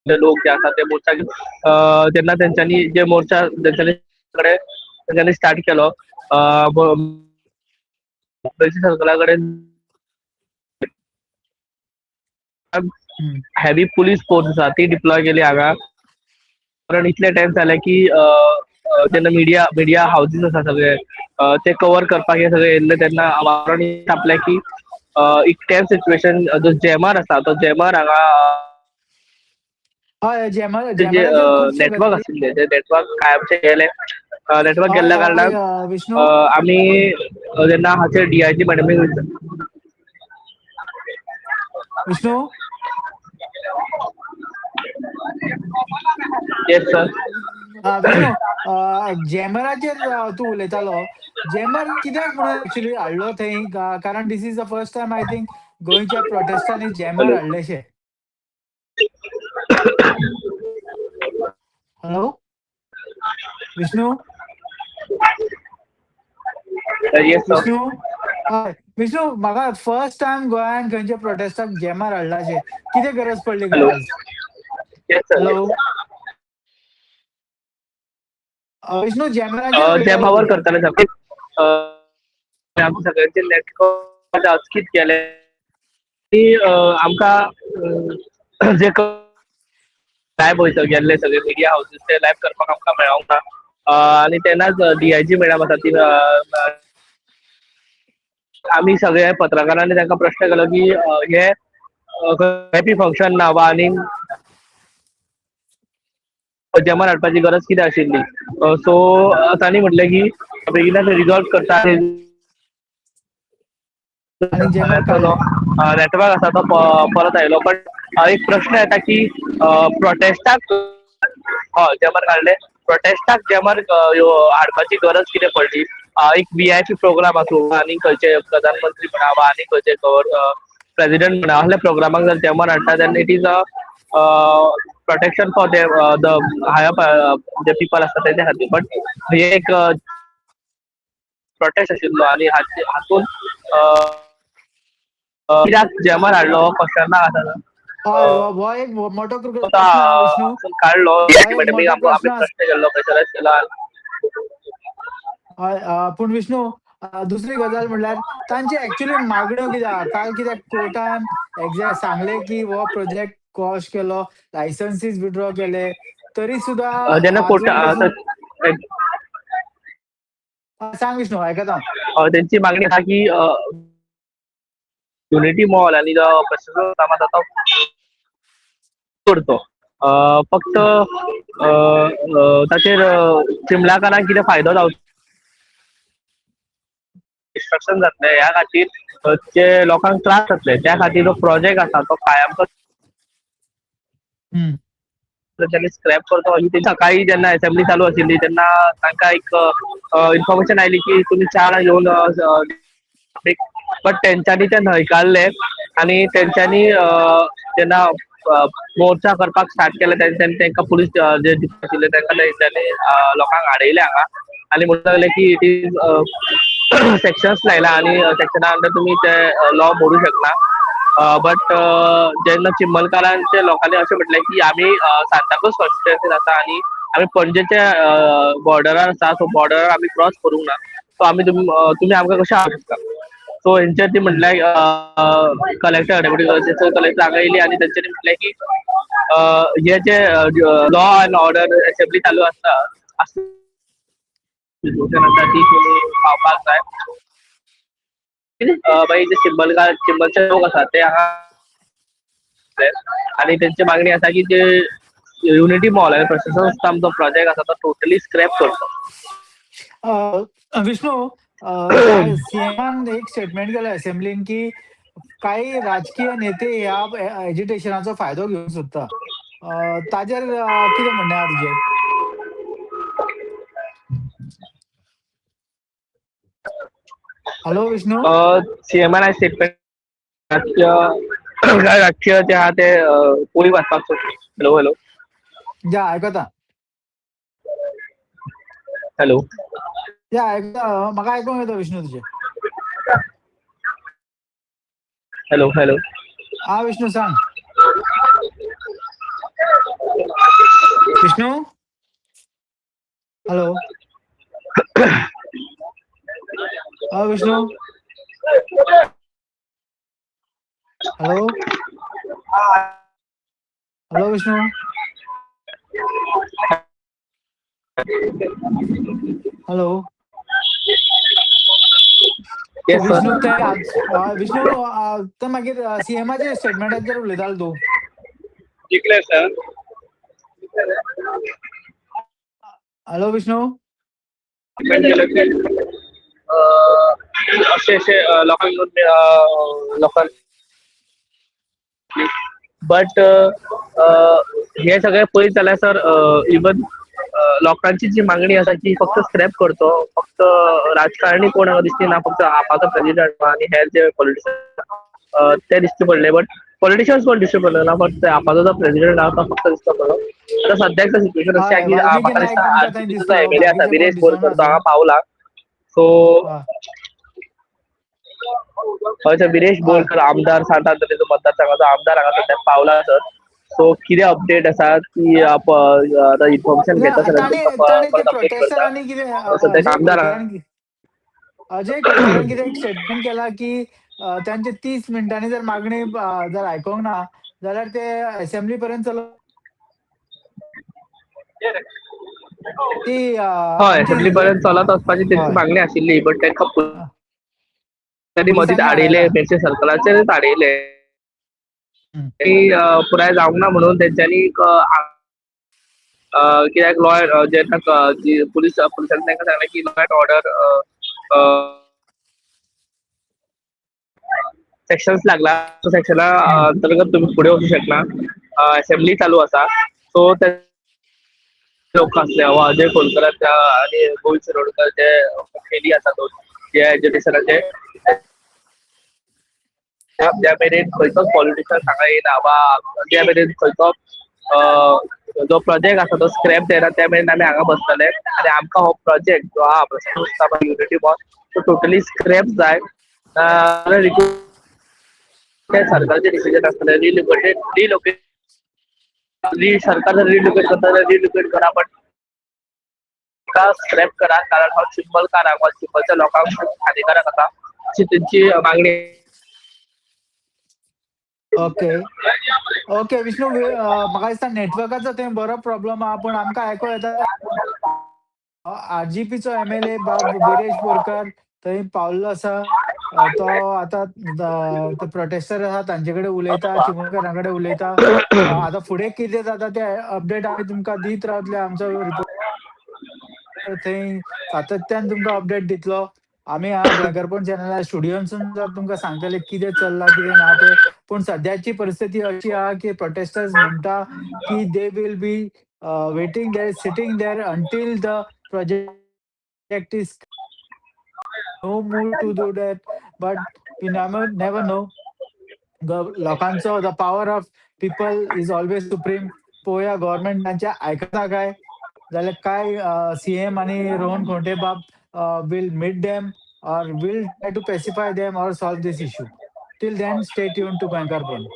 लोक जे असतात ते मोर्चा त्यांना त्यांच्यानी जे मोर्चा त्यांच्यानी स्टार्ट केलो सरकाराकडे हम्म. हेवी पुलीस फोर्स आसा ती डिप्लॉय केली हांगा. कारण इतले टाइम जाले की तेन्ना मिडिया हाऊसेस आसा सगळे ते कव्हर करपाक हे सगळे येयल्ले तेन्ना वारण आपल्या की एक टॅम सिच्युएशन जो जॅमार आसा तो जॅमार हांगा हय जे जॅमराचेर खुबशे नेटवर्क गजाली आशिल्ले ते नेटवर्क कायमचे गेले. नेटवर्क हय गेल्ल्या कारणान विष्णू आमी जेन्ना हाचेर DIG मॅडमीक विष्णू येस सर. विष्णू जॅमराचेर तूं उलयतालो. जॅमर कित्याक म्हणून एक्चुअली हाडलो थंय कारण this is the first time I think गोंयच्या प्रोटेस्टांनी जॅमर हॅलो हाडलेशे. Hello Vishnu yes sir. Vishnu हय विष्णू म्हाका फर्स्ट टायम गोंयान खंयच्या प्रोटेस्टाक जॅमर हाडलाशे कितें गरज पडली काय हॅलो आज? Yes sir. हॅलो विष्णू जॅमराचेर उलयतालो जॅमावर तूं. करताले आमचे सगळ्यांचे नेटवर्क अचकीत केले की आमकां जे लायव्ह वयता गेल्ले सगळे मिडिया हाऊसेस ते लायव्ह करपाक आमकां मेळोंक ना. आनी तेन्नाच DIG मॅडम आसा ती आमी सगळे पत्रकारांनी तांकां प्रश्न केलो की हे हॅपी फंक्शन ना वा आनी जॅमर हाडपाची गरज कितें आशिल्ली. सो तांणी म्हटलें की बेगिनाच रिजॉल्व करता आनी जॅमर काडले. नेटवर्क आसा तो परत आयलो बट एक प्रश्न येता की प्रोटेस्टाक हय जॅमर काडले. प्रोटेस्टाक जॅमर हाडपाची गरज कितें पडली. एक VIP प्रोग्राम आसूं आनी खंयचे प्रधानमंत्री म्हणा वा आनी खंयचे प्रेसिडेंट म्हणा असल्या प्रोग्रामाक जर जॅमर हाडटा तेन्ना it is protection for the higher जे पीपल आसता तेंच्या खातीर. बट हे एक प्रोटेस्ट आशिल्लो आनी हातून कित्याक जॅमर हाडलो हो क्वेश्चन मार्क आसा. हय हो एक मोठो प्रश्न आहा विष्णू. काडलो हो एक मॅडमीक मोठो आमी प्रश्न प्रश्न केल्लो प्रेशरायज केलो. हय पूण विष्णू दुसरी गजाल म्हणल्यार तांची एक्चुअली मागण्यो कितें आहा. काल कित्याक कोर्टान सांगलें की हो प्रोजेक्ट क्वॉश केलो, लायसन्सीस विथड्रॉ केले, तरी सुद्दां जेन्ना आजून पसून कोर्टा सांग विष्णू आयकता हांव. तेंची मागणी आहा की युनिटी मॉल आनी जो प्रशासन काम आसा तो करचो. फक्त ताचेर चिमलाकारांक कितें फायदो जावचो डिस्ट्रक्शन जातलें ह्या खातीर जे लोकांक त्रास जातले त्या खातीर जो प्रोजेक्ट आसा तो कायम हम्म. त्यांनी स्क्रॅप करतो. सकाळी जेन्ना असेंब्ली चालू आशिल्ली तेन्ना तांकां एक इन्फॉर्मेशन आयली की तुमी 4 येवन बट तेंच्यांनी ते न्हयकारले आनी तेंच्यांनी जेन्ना मोर्चा करपाक स्टार्ट केले तेंच्यांनी तांकां पुलीस जे आशिल्ले तांकां तेंच्यांनी लोकांक आडयले हांगा आनी म्हणूंक लागले की इट इज सेक्शन्स लायला आनी सेक्शना अंडर तुमी ते लॉ मोडूंक शकना. बट जेन्ना चिंबलकारांच्या लोकांनी अशें म्हटलें की आमी सांताक्रूज कॉन्स्टिट्युएन्सीन आसा आनी आमी पणजेच्या बॉर्डरार आसा. सो बॉर्डरार आमी क्रॉस करूंक ना. सो आमी तुमी आमकां कशें हाडूंक शकता. सो हेंचेर ती म्हटल्यार कलेक्टर डेप्युटी कलेक्टर हांगा येयली आनी तेंच्यांनी म्हटलें की हे जे लॉ एंड ऑर्डर असेंब्ली चालू आसता सिच्युएशन आसा ती तुमी पाळपाक जाय. मागीर जे चिंबलचे लोक आसा ते हांगा आनी तेंची मागणी आसा की ते युनिटी मॉल आनी प्रशासन स्टॅम्प जो प्रोजेक्ट आसा तो टोटली स्क्रॅप करचो. विष्णू सीएमान एक स्टेटमेंट केलें असेंब्लीन की काही राजकीय नेते ह्या एजिटेशनाचो फायदो घेवंक सोदता. ताजेर कितें म्हणणें आहा तुजें? हॅलो विष्णू. सीएमान स्टेटमेंट राजकीय जे आहा ते पोळी वाचपाक सोदता. हॅलो हॅलो या आयकता. हॅलो या आयकता म्हाका आयकूंक येता विष्णू तुजें. हॅलो हॅलो विष्णू सांग. Vishnu? Hello? Vishnu? Hello? Hello Vishnu? Hello? ते येस विष्णू सर. ते आज विष्णू ते मागीर सीएमाचे स्टेटमेंटाचेर उलयतालो तूं. जिंकले सर. हॅलो विष्णू? असे असे लोकांना बट हे सगळे पळयत जाल्यार सर इवन लोकांची जी मागणी आसा ती फक्त स्क्रॅप करतो. फक्त राजकारणी कोण हांगा दिसची ना, फक्त आपाचो प्रेसिडेंट आनी हेर जे पॉलिटिशियन ते दिश्टी पडले. बट पॉलिटिशियन्स कोण दिश्टी पडले ना, फक्त आपाचो जो प्रेसिडेंट आहा तो फक्त दिश्टी पडलो. आता सद्याक सिच्युएशन अशी आहे हय की वाल्मिकी म्हाका नायक दिसता तुमकां थंय आरसीपीचो जो दिसलो, एमएलए आसा बाकीचे विरेश कोण बोरकर दिसोना तो हांगा अजून. पावला. सो हय हय विरेश हय बोरकर आमदार सांत आंतोनीचो मतदारसंघाचो आमदार हांगा सद्याक पावला सर. सो कितें अपडेट आसा की इन्फॉर्मेशन घेता सर तुमकां ताणी ते परत अपडेट प्रोटेस्टरांनी कितें करता. सद्याक आमदार अजय कोलकारान कितें एक स्टेटमेंट केला की त्यांचे 30 मिनिटांनी जर मागणी जर आयकोंक ना जाल्यार ते असेंब्ली पर्यंत ती हय आमची असेंब्ली पर्यंत चलत वचपाची तेंची हय मागणी आशिल्ली. बट तांकां त्यांनी मदींच पुलिसांनी आडयले, आडयला. मेडचे सर्कलाचेरच आडयले. हं. पुराय जावंक ना म्हणून तेंच्यांनी कित्याक लॉयर जेन्ना जी पुलिसांनी तांकां सांगलें की लॉ एंड ऑर्डर सेक्शन्स लागला. सेक्शना हं. अंतर्गत तुम्ही फुडें वचूं शकना. असेंब्ली चालू आसा. सो लोक आसले अजय कोलकर आनी गोविंद शिरोडकर जे मुखेली आसा दोन जे एज्युकेशनाचे ज्या मेरेन खंयचोच पॉलिटिशियन हांगा येना वा ज्या मेरेन खंयचोच जो प्रोजेक्ट आसा तो स्क्रॅप जायना त्या मेरेन आमी हांगा बसतले. आनी आमकां हो प्रोजेक्ट जो आहा युनिटी मॉल तो टोटली स्क्रॅप जाय. ते सरकारचे डिसिजन आसतले सरकार जर रिलोकेट करता जाल्यार रिलोकेट करा. बट स्क्रॅप करा कारण हो चिंबलकारांक वा चिंबलच्या लोकांक खूब हानिकारक आसा अशी तेंची मागणी. ओके. ओके विष्णू म्हाका दिसता नेटवर्काचो थंय बरो प्रॉब्लेम आहा पूण आमकां आयको येता आरजीपीचो एमएलए विरेश बोरकर थंय पावल्लो आसा. तो आतां ते प्रोटेस्टर आसा तांचे कडेन उलयता, चिमूलकारा कडेन उलयता. आतां फुडें कितें जाता ते अपडेट आमी तुमकां दीत रावतले. आमचो थंय सातत्यान तुमकां अपडेट दितलो. आमी हांगा गोंयकारपण चॅनला स्टुडियोनसून तुमकां सांगतले कितें चल्लां कितें ना तें. पूण सद्याची परिस्थिती अशी आहा की प्रोटेस्टर्स म्हणटा की they will be waiting there, sitting there until the project is no mood to do that. But we never know. लोकांचो the power of people is always supreme. पळोवया गव्हर्नमेंट तांचे आयकता काय जाल्यार काय सीएम आणि रोहन खंवटे बाब will meet them or will try to pacify them or solve this issue. Till then, stay tuned to Goenkarpon.